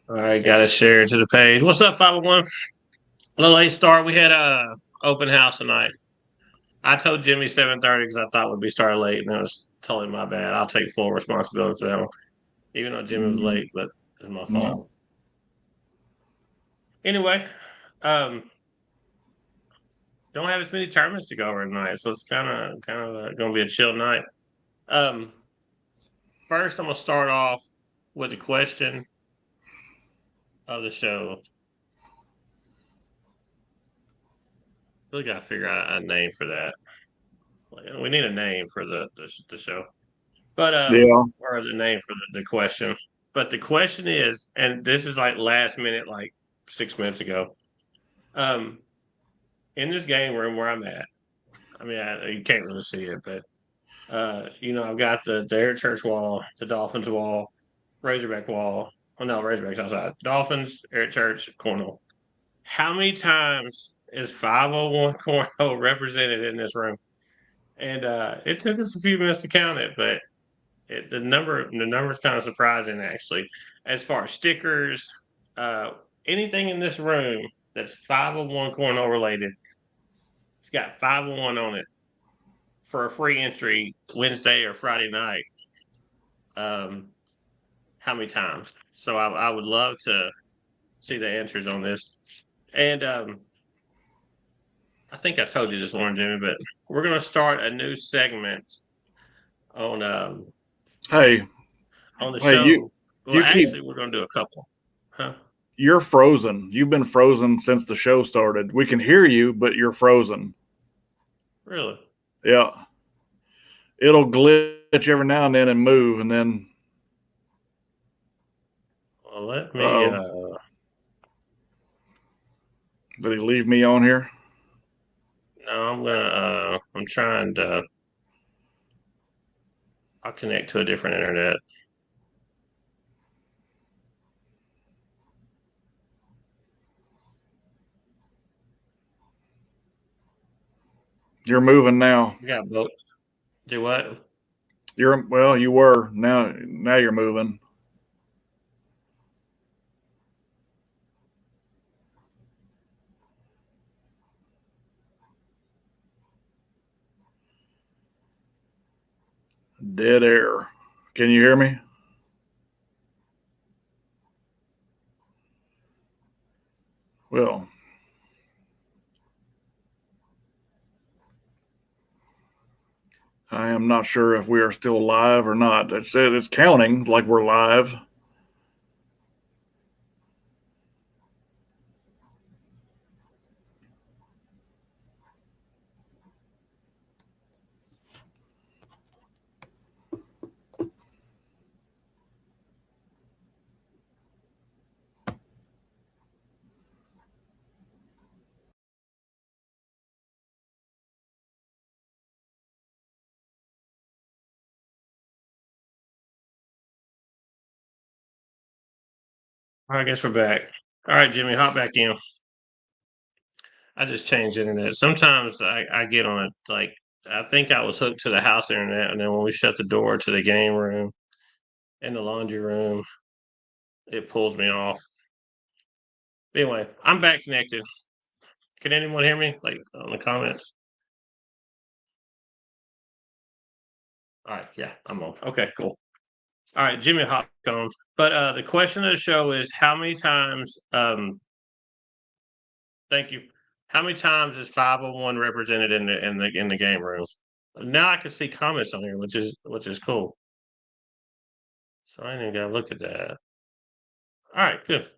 All right, got to share it to the page. What's up, 501? A little late start. We had a open house tonight. I told Jimmy 7:30 because I thought we'd be starting late, and that was totally my bad. I'll take full responsibility for that one, even though Jimmy was Mm, late, but it's my no. fault. Anyway, um, don't have as many tournaments to go over tonight, so it's kind of going to be a chill night. Um, First, I'm gonna start off with the question of the show. Really got to figure out a name for that. We need a name for the show. But Yeah. or the name for the question. But the question is, and this is like last minute, like 6 minutes ago. Um, in this game room where I'm at, I mean, you can't really see it, but I've got the Air Church wall, the Dolphins wall, Razorback wall. Oh no, Razorbacks outside. Dolphins, Air Church, Cornhole. How many times is 501 Cornhole represented in this room? And it took us a few minutes to count it, but the number is kind of surprising actually. As far as stickers, uh, anything in this room that's 501 Cornhole related, it's got 501 on it for a free entry Wednesday or Friday night. Um, how many times? So I would love to see the answers on this. And I think I told you this one, Jimmy, but we're going to start a new segment on um, Hey, on the hey, show. Well, you keep actually, we're going to do a couple. Huh? you're frozen. You've been frozen since the show started. We can hear you, but you're frozen. Really? Yeah, it'll glitch every now and then and move, and then Well, let me. oh, did he leave me on here? No, I'm gonna. I'm trying to. I'll connect to a different internet. You're moving now. We got both. Do what? You were now you're moving. Dead air. Can you hear me? Well, I am not sure if we are still live or not. It said it's counting like we're live. I guess we're back. All right, Jimmy, hop back in. I just changed internet. Sometimes I get on it like I think I was hooked to the house internet, and then when we shut the door to the game room and the laundry room, it pulls me off. Anyway, I'm back connected. Can anyone hear me? Like on the comments? All right, yeah, I'm on. Okay, cool. All right, Jimmy hop on. But the question of the show is how many times thank you. How many times is 501 represented in the game rooms? Now I can see comments on here, which is cool. So I ain't even gotta look at that. All right, good.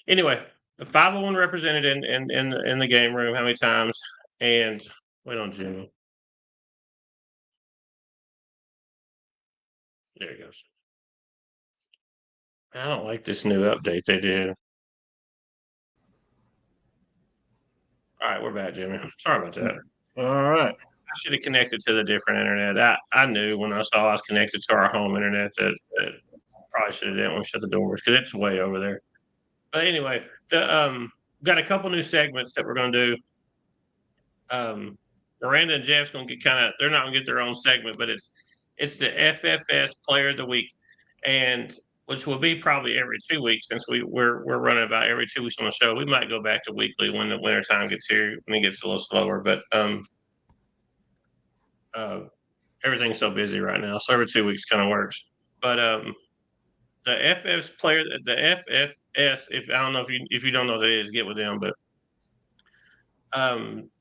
Anyway, the 501 represented in the game room, how many times? And wait on Jimmy. There he goes. I don't like this new update they did. All right, we're back, Jimmy. Sorry about that. All right. I should have connected to the different internet. I knew when I saw I was connected to our home internet that probably should have done when we shut the doors because it's way over there. But anyway, got a couple new segments that we're gonna do. Um, Miranda and Jeff's gonna get kind of they're not gonna get their own segment, but it's the FFS Player of the Week, and which will be probably every 2 weeks since we're running about every 2 weeks on the show. We might go back to weekly when the winter time gets here, when it gets a little slower, but uh, everything's so busy right now, so every 2 weeks kind of works. But the FF's player, the FFS, if I don't know if you don't know what it is, get with them. But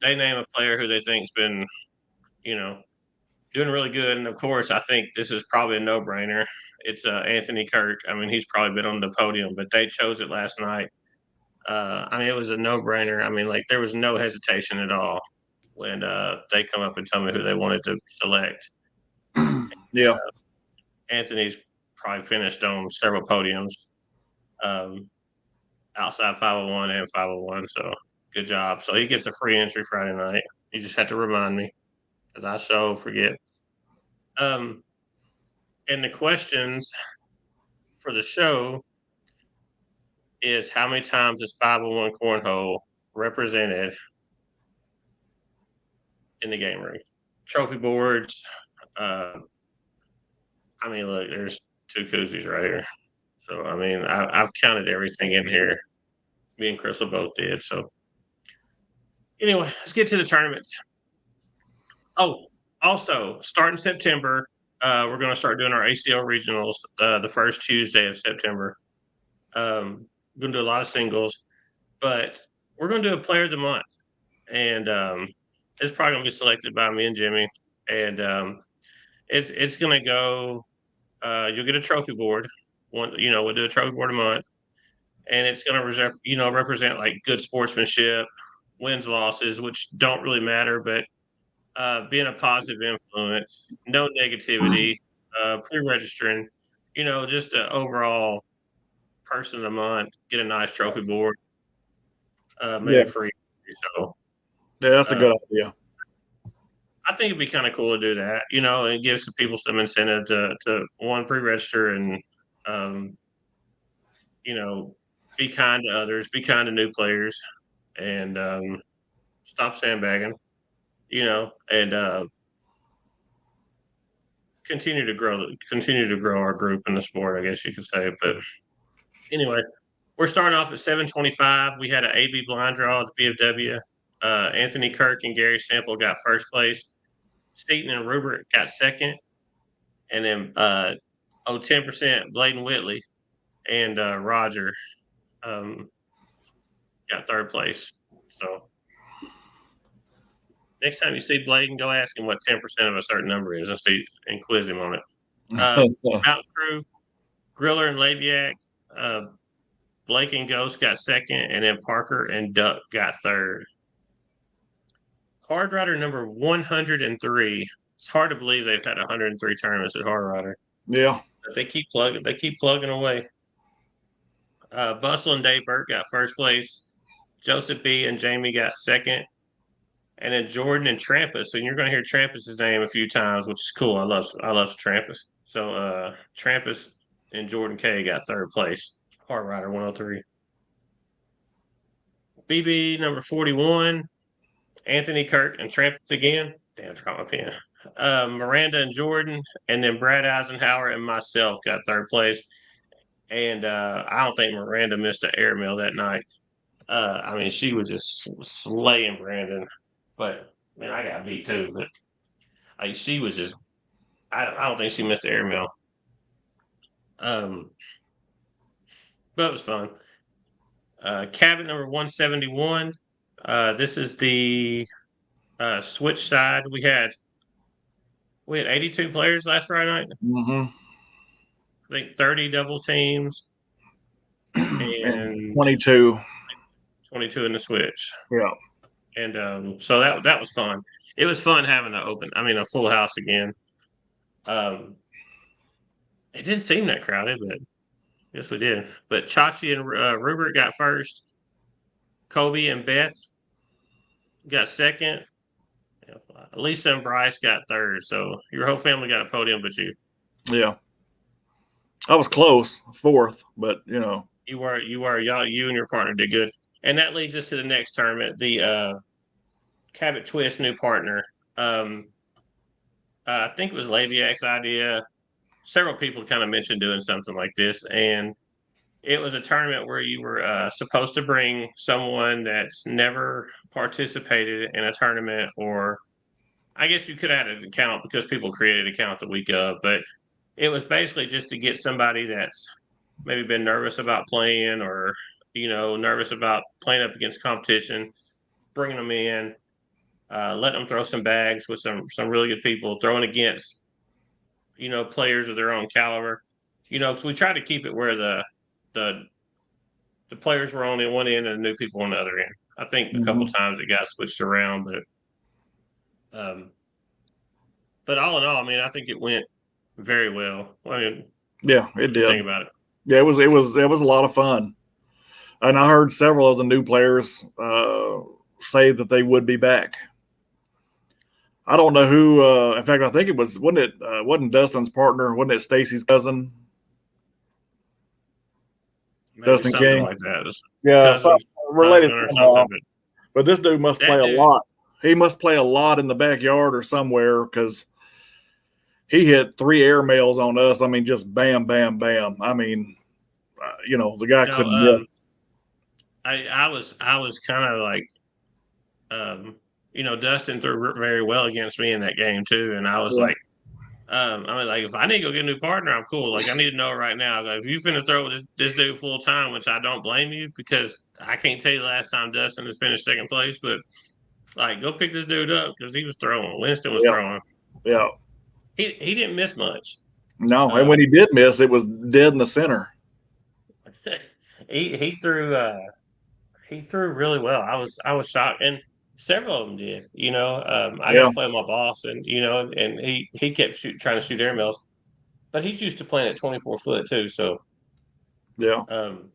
they name a player who they think's been, you know, doing really good, and of course, I think this is probably a no-brainer. It's Anthony Kirk. I mean, he's probably been on the podium, but they chose it last night. I mean, it was a no-brainer. I mean, like there was no hesitation at all when they come up and tell me who they wanted to select. Yeah. Anthony's probably finished on several podiums outside 501 and 501. So good job. So he gets a free entry Friday night. You just have to remind me because I so forget. And the questions for the show is how many times is 501 cornhole represented in the game room? Trophy boards. I mean, look, there's 2 koozies right here. So, I mean, I've counted everything in here. Me and Crystal both did. So, anyway, let's get to the tournaments. Oh, also, starting September, we're going to start doing our ACL regionals the first Tuesday of September. We're going to do a lot of singles, but we're going to do a player of the month. And it's probably going to be selected by me and Jimmy. And it's going to go, you'll get a trophy board. We'll do a trophy board a month. And it's going to represent like good sportsmanship, wins, losses, which don't really matter, but being a positive influence, no negativity, pre-registering, just an overall person of the month, get a nice trophy board, maybe free. So yeah, that's a good idea. I think it'd be kind of cool to do that, and give some people some incentive to one, pre-register and, be kind to others, be kind to new players, and stop sandbagging, and continue to grow our group in the sport, I guess you could say. But anyway, we're starting off at 725. We had an AB blind draw at the VFW. Anthony Kirk and Gary Sample got first place. Seaton and Rupert got second. And then 10% Bladen Whitley and Roger got third place. So next time you see Bladen, go ask him what 10% of a certain number is and quiz him on it. Mountain Crew, Griller and Labiak, Blake and Ghost got second, and then Parker and Duck got third. Hard Rider number 103. It's hard to believe they've had 103 tournaments at Hard Rider. Yeah. But they keep plugging away. Bustle and Dave Burke got first place. Joseph B. and Jamie got second. And then Jordan and Trampus. And you're going to hear Trampus' name a few times, which is cool. I love Trampus. So Trampus and Jordan K got third place. Hard Rider 103. BB number 41. Anthony Kirk and Trampus again. Damn, I dropped my pen. Miranda and Jordan, and then Brad Eisenhower and myself got third place. And I don't think Miranda missed an airmail that night. I mean, she was just slaying Brandon. But, man, I got beat too. But she was just, I don't think she missed the airmail. But it was fun. Cabin number 171. This is the switch side. We had 82 players last Friday night. Mm-hmm. I think 30 double teams and 22 in the switch. Yeah. And so that was fun. It was fun having a full house again. It didn't seem that crowded, but yes, we did. But Chachi and Rupert got first. Kobe and Beth got second. Lisa and Bryce got third. So your whole family got a podium, but you. Yeah. I was close, fourth, but you and your partner did good. And that leads us to the next tournament, the Cabot Twist new partner. I think it was Laviak's idea. several people kind of mentioned doing something like this, and it was a tournament where you were supposed to bring someone that's never participated in a tournament, or I guess you could have had an account because people created an account the week of, but it was basically just to get somebody that's maybe been nervous about playing, or nervous about playing up against competition, bringing them in, letting them throw some bags with some really good people, throwing against players of their own caliber. Because we tried to keep it where the the players were on one end and the new people on the other end. I think a couple Mhm. times it got switched around, um, but all in all, I mean, I think it went very well. I mean, Yeah, it what you did. think about it? Yeah, it was a lot of fun, and I heard several of the new players say that they would be back. I don't know who. In fact, I think it was wasn't it wasn't Dustin's partner? Wasn't it Stacy's cousin, Maybe Dustin something King? like that. It's Yeah, some cousin's related husband or somehow. something. But But this dude must play that a dude, lot. He must play a lot in the backyard or somewhere because he hit 3 airmails on us. I mean, just bam, bam, bam. I mean, the guy you know, couldn't miss. I was kind of like, um, Dustin threw very well against me in that game too, and I was Yeah, like, I mean, like if I need to go get a new partner, I'm cool. Like I need to know right now. Like, if you finna throw this dude full time, which I don't blame you because I can't tell you the last time Dustin has finished second place, but like go pick this dude up because he was throwing. Winston was yeah, throwing. yeah. He didn't miss much. No, and when Um, he did miss, it was dead in the center. he threw really well. I was shocked, and several of them did. I got Yeah, to play with my boss, and and he kept trying to shoot airmails, but he's used to playing at 24 foot too. So yeah, um,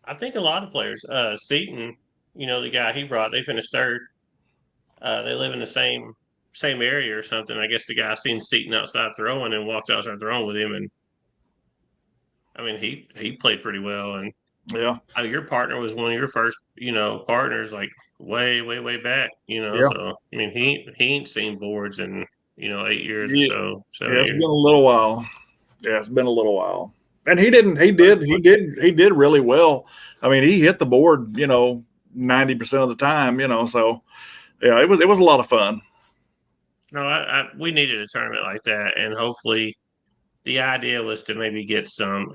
I think a lot of players, Seaton, the guy he brought, they finished third. They live in the same area or something. I guess the guy seen Seaton outside throwing and walked outside throwing with him, and I mean he played pretty well. And yeah, your partner was one of your first, partners, like way, way, way back. yeah. So I mean he ain't seen boards in 8 years or Yeah, so, seven yeah, eight it's been years. a little while. Yeah, it's been a little while. And he didn't. He But, did. He did. He did really well. I mean, he hit the board. 90% of the time. So yeah, it was a lot of fun. no, we needed a tournament like that, and hopefully the idea was to maybe get some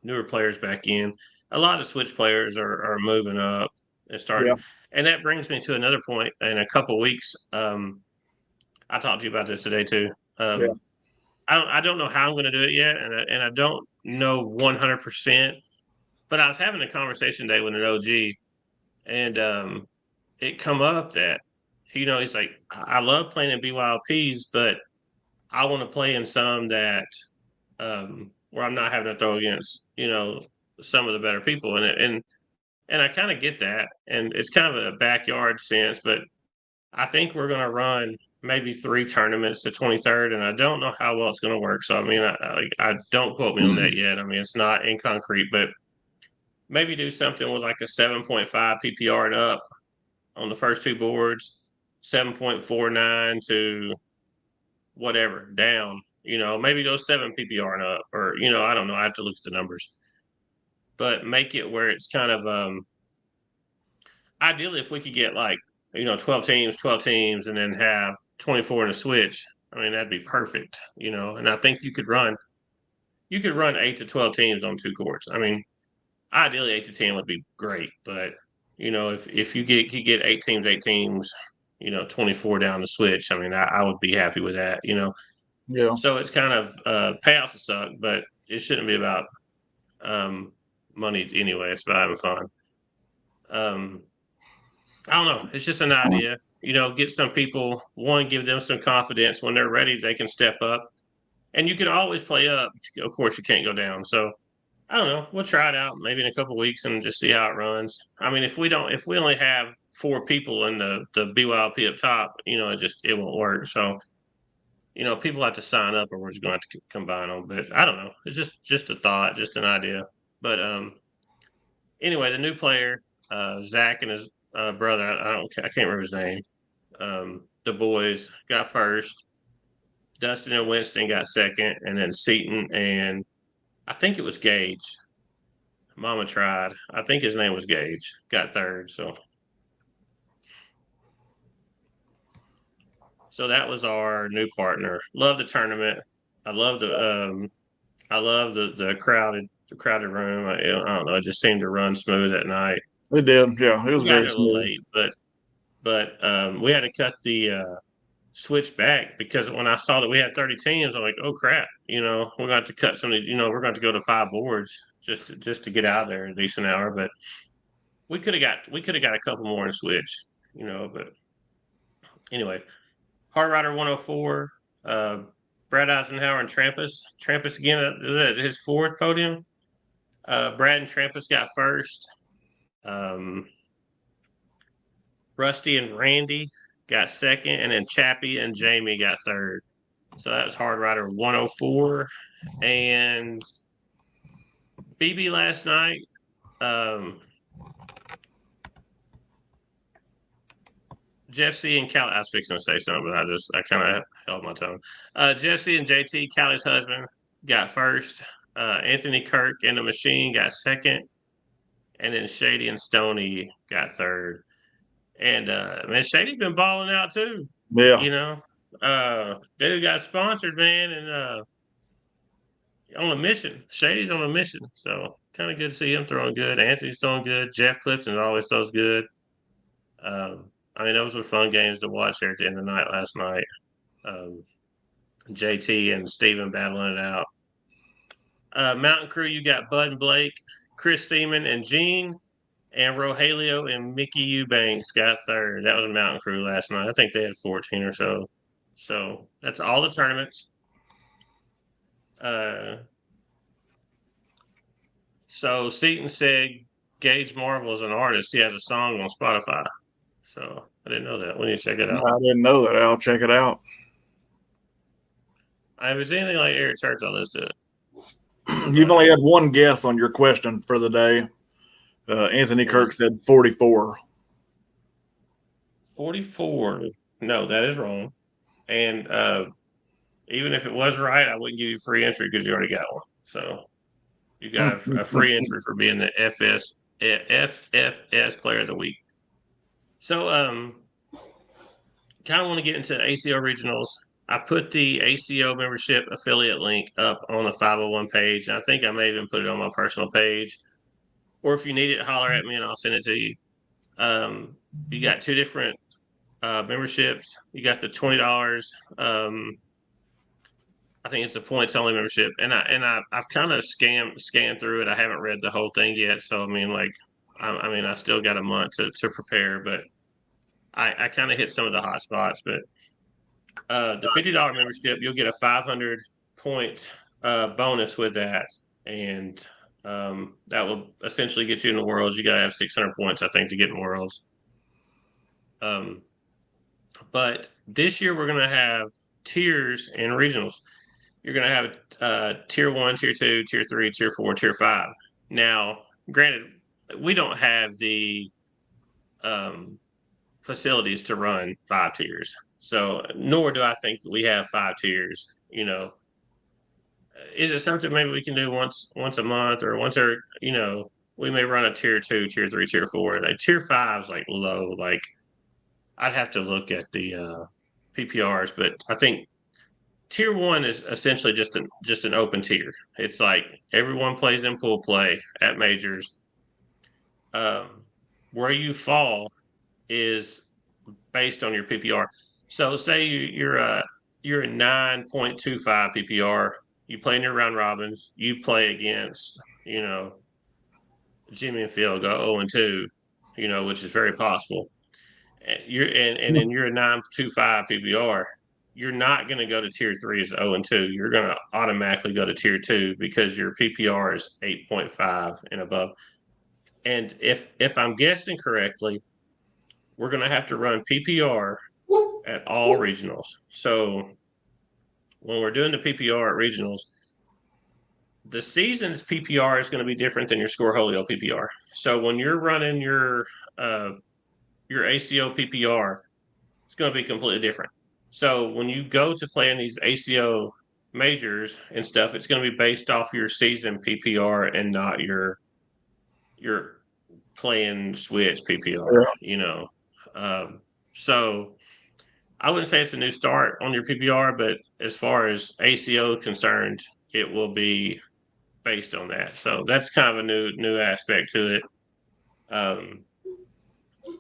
newer players back in. A lot of switch players are moving up and Yeah, starting. And that brings me to another point. In a couple weeks, I talked to you about this today too. yeah, I don't know how I'm going to do it yet, and I don't know 100%. But I was having a conversation today with an OG, and it come up that he's like, I love playing in BYLPs, but I want to play in some that where I'm not having to throw against some of the better people, and I kind of get that, and it's kind of a backyard sense, but I think we're going to run maybe 3 tournaments to 23rd, and I don't know how well it's going to work. So I mean, I don't quote me on that yet. I mean, it's not in concrete, but maybe do something with like a 7.5 PPR and up on the first two boards, 7.49 to whatever down. Maybe go 7 PPR and up, or I don't know. I have to look at the numbers, but make it where it's kind of ideally, if we could get like 12 teams, and then have 24 in a switch, I mean that'd be perfect. And I think you could run 8 to 12 teams on 2 courts. I mean, ideally 8 to 10 would be great, but if you get 8 teams, 24 down the switch, I mean I would be happy with that. yeah. So it's kind of payouts suck, but it shouldn't be about um, money anyway. It's about having fun. Um, I don't know. It's just an idea. Get some people, one, give them some confidence. When they're ready, they can step up. And you can always play up. Of course, you can't go down. So I don't know. We'll try it out maybe in a couple of weeks and just see how it runs. I mean, if we only have 4 people in the BYLP up top, it won't work. So people have to sign up, or we're just going to have to combine them. But I don't know. It's just a thought, just an idea. But anyway, the new player, Zach and his I can't remember his name. The boys got first. Dustin and Winston got second, and then Seaton and I think it was Gage. Mama tried. I think his name was Gage. Got third. So that was our new partner. Love the tournament. I love the crowded room. I don't know. It just seemed to run smooth at night. It did. Yeah, it was We got very there a little smooth. late, but we had to cut the switch back because when I saw that we had 30 teams, I'm like, oh crap, we're going to cut some of these, we're going to go to 5 boards just to get out there a decent hour. But we could have got a couple more in switch, but anyway, Hard Rider 104, Brad Eisenhower and Trampus. Trampus again, his fourth podium. Brad and Trampus got first. Rusty and Randy got second, and then Chappie and Jamie got third. So that was Hard Rider 104. And BB last night, Jeff C. and Callie, I was fixing to say something, but I kind of held my tongue. Jeff C. and JT, Callie's husband, got first. Anthony Kirk and the Machine got second. And then Shady and Stoney got third. And man, Shady's been balling out too. Yeah. Dude got sponsored, man, and on a mission. Shady's on a mission. So kind of good to see him throwing good. Anthony's throwing good. Jeff Clifton always throws good. Those were fun games to watch there at the end of the night last night. JT and Steven battling it out. Mountain Crew, you got Bud and Blake, Chris Seaman and Gene, and Rogelio and Mickey Eubanks got third. That was a Mountain Crew last night. I think they had 14 or so. So that's all the tournaments. So Seaton said Gage Marvel is an artist. He has a song on Spotify. So I didn't know that. We need to check it out. I didn't know that. I'll check it out. If it's anything like Eric Church, I'll listen to it. You've only had one guess on your question for the day. Anthony Kirk said 44. 44. No, that is wrong. And even if it was right, I wouldn't give you free entry because you already got one. So you got a free entry for being the FFS Player of the Week. So kind of want to get into ACO regionals. I put the ACO membership affiliate link up on the 501 page. I think I may even put it on my personal page. Or if you need it, holler at me and I'll send it to you. You got two different memberships. You got the $20. I think it's a points only membership, and I've kind of scanned through it. I haven't read the whole thing yet, so I still got a month to prepare, but I kind of hit some of the hot spots. But the $50 membership, you'll get a 500 point bonus with that, and that will essentially get you in the Worlds. You got to have 600 points, I think, to get in Worlds. But this year we're going to have tiers in regionals. You're going to have tier 1, tier 2, tier 3, tier 4, tier 5. Now, granted, we don't have the facilities to run 5 tiers. So, nor do I think that we have 5 tiers. Is it something maybe we can do once a month or once or we may run a tier 2, tier 3, tier 4. Like tier 5 is like low. Like I'd have to look at the PPRs, but I think tier 1 is essentially just an open tier. It's like everyone plays in pool play at majors. Where you fall is based on your PPR. So say you're a 9.25 PPR. You play in your round robins. You play against Jimmy and Phil go 0-2, which is very possible. And you're and you're a 9.25 PPR. You're not going to go to tier 3 as 0-2. You're going to automatically go to tier 2 because your PPR is 8.5 and above. And if I'm guessing correctly, we're going to have to run PPR at all regionals. So when we're doing the PPR at regionals, the season's PPR is going to be different than your Scoreholio PPR. So when you're running your ACO PPR, it's going to be completely different. So when you go to play in these ACO majors and stuff, it's going to be based off your season PPR and not your playing switch PPR. Yeah. Um, so I wouldn't say it's a new start on your PPR, but as far as ACO is concerned, it will be based on that. So that's kind of a new aspect to it. Um,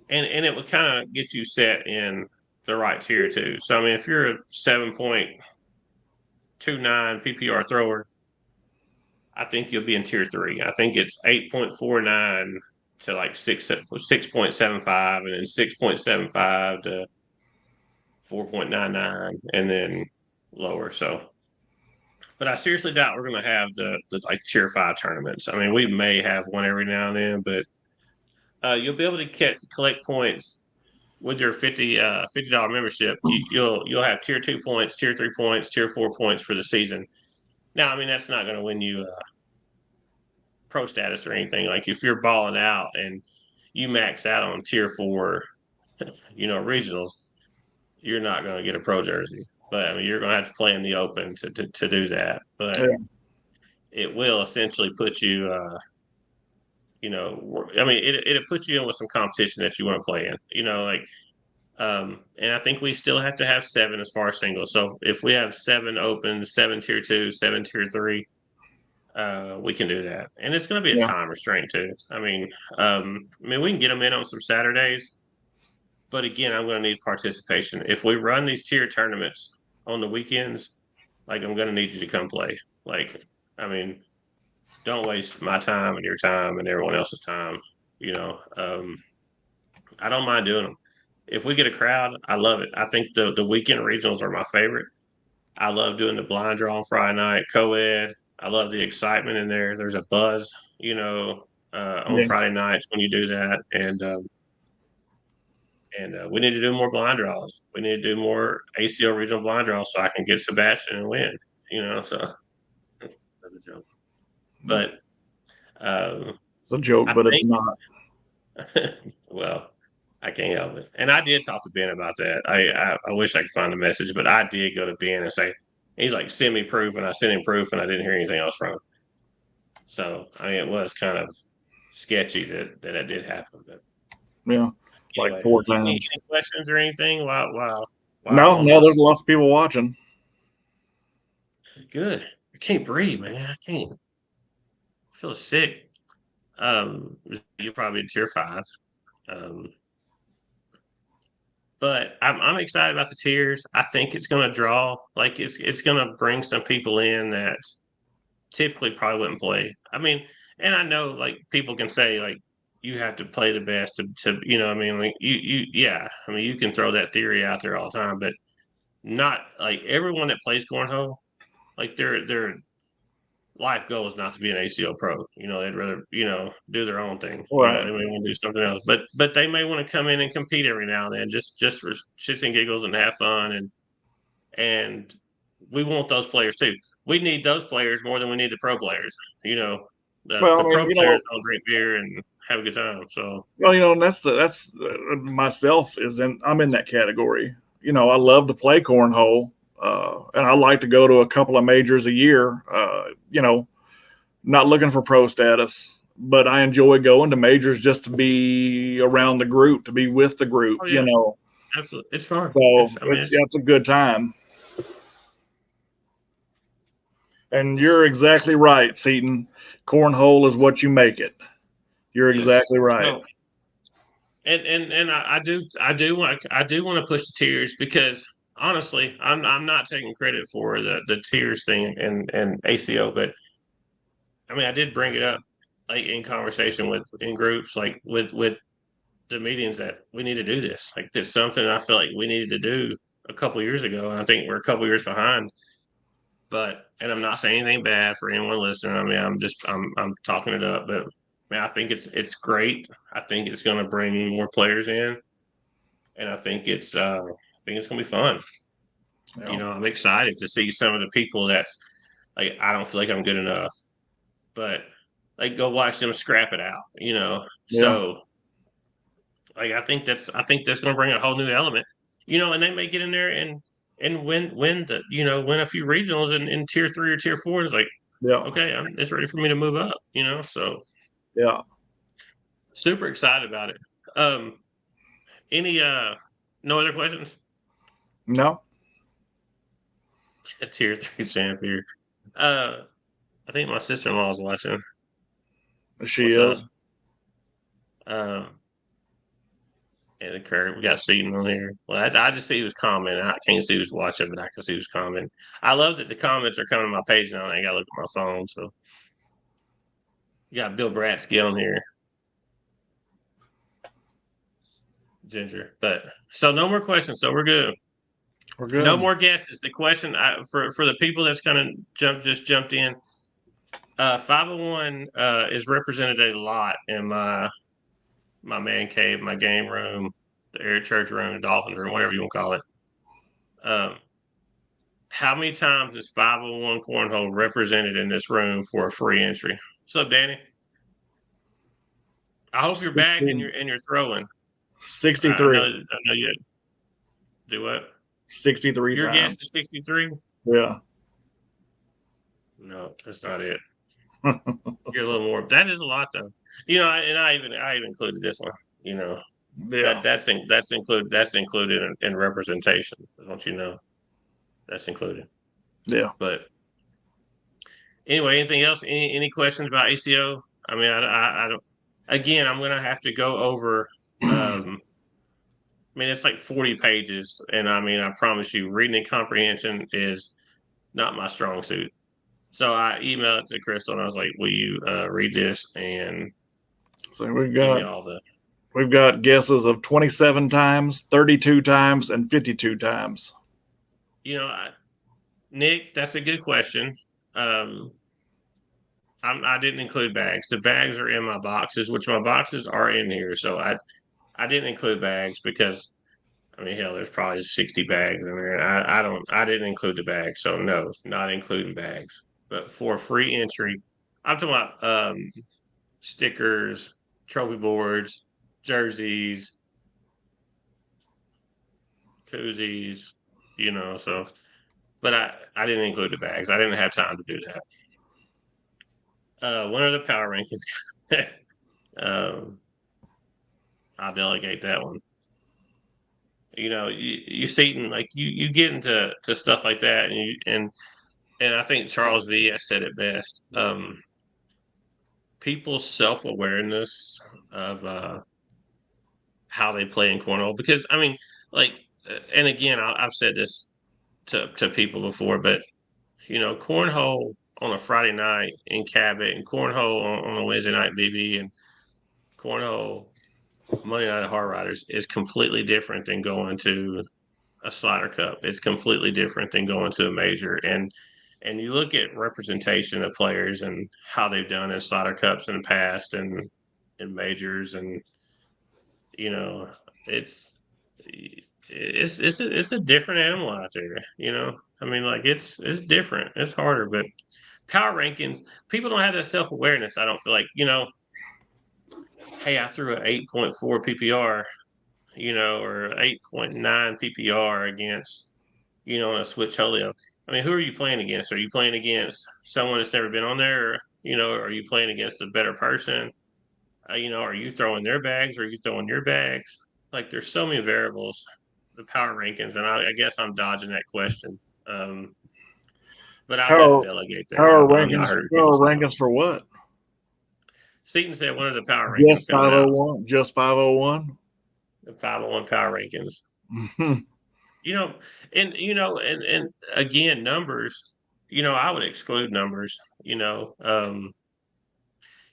and it would kind of get you set in the right tier too. So I mean, if you're a 7.29 PPR thrower, I think you'll be in tier 3. I think it's 8.49 to like 6.75, and then 6.75 to 4.99, and then lower. So, but I seriously doubt we're going to have the like tier 5 tournaments. I mean, we may have one every now and then, but you'll be able to collect points with your $50 membership. You'll have tier 2 points, tier 3 points, tier 4 points for the season. Now, I mean, that's not going to win you pro status or anything. Like if you're balling out and you max out on tier 4, regionals, you're not going to get a pro jersey. But I mean, you're going to have to play in the open to do that. But Yeah. it will essentially put you, I mean, it'll put you in with some competition that you want to play in. And I think we still have to have 7 as far as singles. So if we have 7 open, 7 tier 2, 7 tier 3, we can do that. And it's going to be a Yeah. time restraint too. I mean, we can get them in on some Saturdays, but again, I'm going to need participation. If we run these tier tournaments on the weekends, like I'm going to need you to come play. Like, I mean, don't waste my time and your time and everyone else's time. I don't mind doing them. If we get a crowd, I love it. I think the weekend regionals are my favorite. I love doing the blind draw on Friday night, co-ed. I love the excitement in there. There's a buzz, on Yeah. Friday nights when you do that, and we need to do more blind draws. We need to do more ACO regional blind draws so I can get Sebastian and win. So that's a joke. But It's a joke, I but it's think, not. well, I can't help it. And I did talk to Ben about that. I wish I could find the message, but I did go to Ben and say, he's like, send me proof, and I sent him proof, and I didn't hear anything else from him. So I mean, it was kind of sketchy that it did happen. But Yeah. Like anyway, 4 any times. questions or anything? While I'm No, on no, my there's lots of people watching. good. I can't breathe, man. I can't. I feel sick. You're probably in tier 5. Um, but I'm excited about the tiers. I think it's going to draw. Like it's going to bring some people in that typically probably wouldn't play. I mean, and I know like people can say like you have to play the best to I mean like yeah. I mean you can throw that theory out there all the time, but not like everyone that plays cornhole, like their life goal is not to be an ACO pro. They'd rather, do their own thing. Right. They may want to do something else. But they may want to come in and compete every now and then just for shits and giggles and have fun, and we want those players too. We need those players more than we need the pro players. The Well, I the mean, pro players don't drink beer and have a good time. So and that's myself I'm in that category. I love to play cornhole, and I like to go to a couple of majors a year. Not looking for pro status, but I enjoy going to majors just to be around the group, to be with the group. oh yeah, absolutely, it's fun. So It's I mean it's a good time. And you're exactly right, Seaton. Cornhole is what you make it. You're yes. exactly right. So and I do want to push the tiers because honestly, I'm not taking credit for the tiers thing and ACO, but I mean I did bring it up like in conversation in groups like with the meetings that we need to do this. Like there's something I feel like we needed to do a couple years ago. And I think we're a couple years behind. And I'm not saying anything bad for anyone listening. I mean, I'm talking it up, but man, I think it's great. I think it's going to bring more players in, and I think it's going to be fun. Yeah. I'm excited to see some of the people that's like I don't feel like I'm good enough, but like go watch them scrap it out. Yeah. So like I think that's going to bring a whole new element. And they may get in there and and win a few regionals in tier 3 or tier 4. It's like, Yeah. okay, it's ready for me to move up. So Yeah. super excited about it. Um, any no other questions? No, Tier 3 champion. Uh, I think my sister-in-law is watching. she What's is. up? Um, and the Kurt, we got Seaton on here. Well, I just see who's commenting. I can't see who's watching, but I can see who's commenting. I love that the comments are coming to my page now. I ain't got to look at my phone. So you got Bill Bratsky on here, Ginger. But so no more questions. So we're good. We're No good. more guesses. The question for the people that's kind of jumped in. 501 is represented a lot in my man cave, my game room, the air church room, the Dolphins room, whatever you want to call it. Um, how many times is 501 cornhole represented in this room for a free entry? What's up, Danny? I hope you're back and 60, you're throwing. I 63. know you do what? 63 Your guess times. is 63. Yeah. No, that's not it. You're a little more. That is a lot though. And I even included this one. You know Yeah. that's included in representation. Don't you know? That's included. Yeah. But anyway, anything else? Any questions about ACO? I mean, I don't. Again, I'm gonna have to go over. I mean, it's like 40 pages, and I mean, I promise you, reading and comprehension is not my strong suit. So I emailed it to Crystal, and I was like, "Will you read this and So give me all the?" we've got guesses of 27 times, 32 times, and 52 times. You know, Nick, that's a good question. Um, I didn't include bags. The bags are in my boxes, which my boxes are in here. So I didn't include bags because I mean, hell, there's probably 60 bags in there. I didn't include the bags. So no, not including bags. But for free entry, I'm talking about stickers, trophy boards, jerseys, koozies, so but I didn't include the bags. I didn't have time to do that. One of the power rankings. um, I'll delegate that one. You see, like you get into stuff like that, and I think Charles V has said it best. People's self awareness of how they play in cornhole, because I mean, like, and again, I've said this to people before, but cornhole on a Friday night in Cabot, and cornhole on a Wednesday night BB, and cornhole Monday night at Hard Riders is completely different than going to a Slider Cup. It's completely different than going to a major. And you look at representation of players and how they've done in Slider Cups in the past and in majors, and you know, it's it's a different animal out there. I mean, like it's different. It's harder, but power rankings, people don't have that self awareness. I don't feel like hey, I threw an 8.4 PPR, or 8.9 PPR against on a Switch Holio. I mean, who are you playing against? Are you playing against someone that's never been on there? Or, are you playing against a better person? Are you throwing their bags? Or are you throwing your bags? Like, there's so many variables, the power rankings, and I guess I'm dodging that question. Um, but I'll have to How delegate that. how are I'm not rankings? hurting How are people's feelings. rankings for what? Seaton said one of the power rankings Just coming out, 501. Just 501. the 501 power rankings. Mhm. You know, and again, numbers. I would exclude numbers.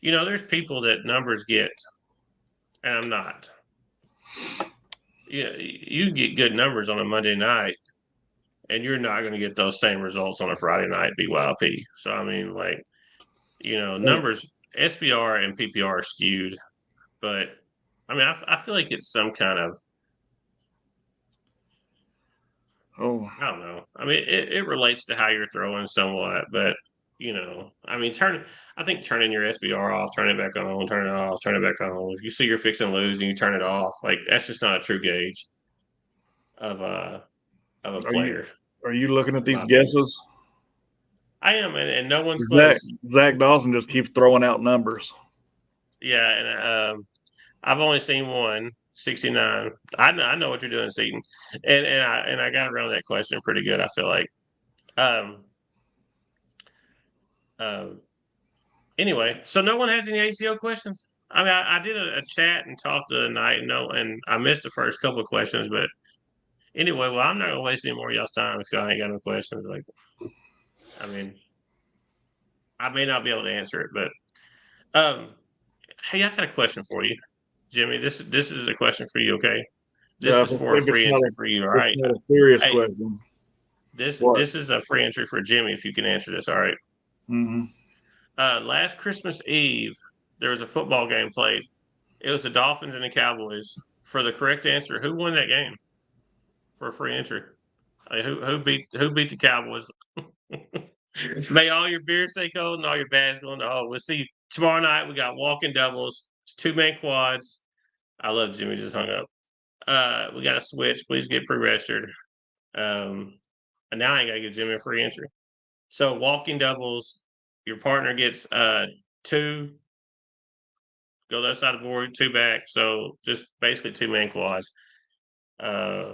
There's people that numbers get, and I'm not. You get good numbers on a Monday night, and you're not going to get those same results on a Friday night BYP. So I mean, like, numbers SPR and PPR are skewed, but I mean, I feel like it's some kind of Oh, I don't know. I mean, it relates to how you're throwing somewhat, but I mean, I think turning your SBR off, turn it back on, turn it off, turn it back on. If you see you're fixing to lose and you turn it off, like that's just not a true gauge of of a Are you player. are you looking at In these my opinion. guesses? I am, and no one's Zach close. Zach Dawson just keeps throwing out numbers. Yeah, and I've only seen one, 69. I know what you're doing, Seaton, and I got around that question pretty good. I feel like. Um. Uh, anyway, so no one has any ACO questions. I mean, I did a chat and talked the night, and I missed the first couple of questions, but anyway, well, I'm not gonna waste any more of y'all's time if y'all ain't got no questions. Like, I mean, I may not be able to answer it, but hey, I got a question for you, Jimmy. This is a question for you. Okay, this is for a If free entry for you. All it's right. not a serious Hey, question. this What? this is a free entry for Jimmy if you can answer this. All right. Mm-hmm. Last Christmas Eve, there was a football game played. It was the Dolphins and the Cowboys. For the correct answer, who won that game for a free entry? Who beat the Cowboys? May all your beers stay cold and all your bags go in the hole. We'll see you tomorrow night. We got walking doubles. It's 2-man quads. I love Jimmy just hung up. We got a switch. Please get pre-registered. And now I ain't gotta give Jimmy a free entry. So walking doubles, your partner gets two, go the other side of the board, two back. So just basically 2-man quads. Uh,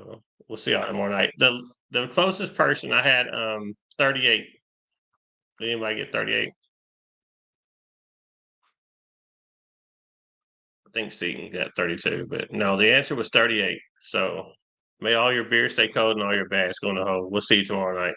we'll see y'all tomorrow night. The closest person I had 38. Did anybody get 38? I think Seaton got 32, but no, the answer was 38. So may all your beers stay cold and all your bags go in the hole. We'll see you tomorrow night.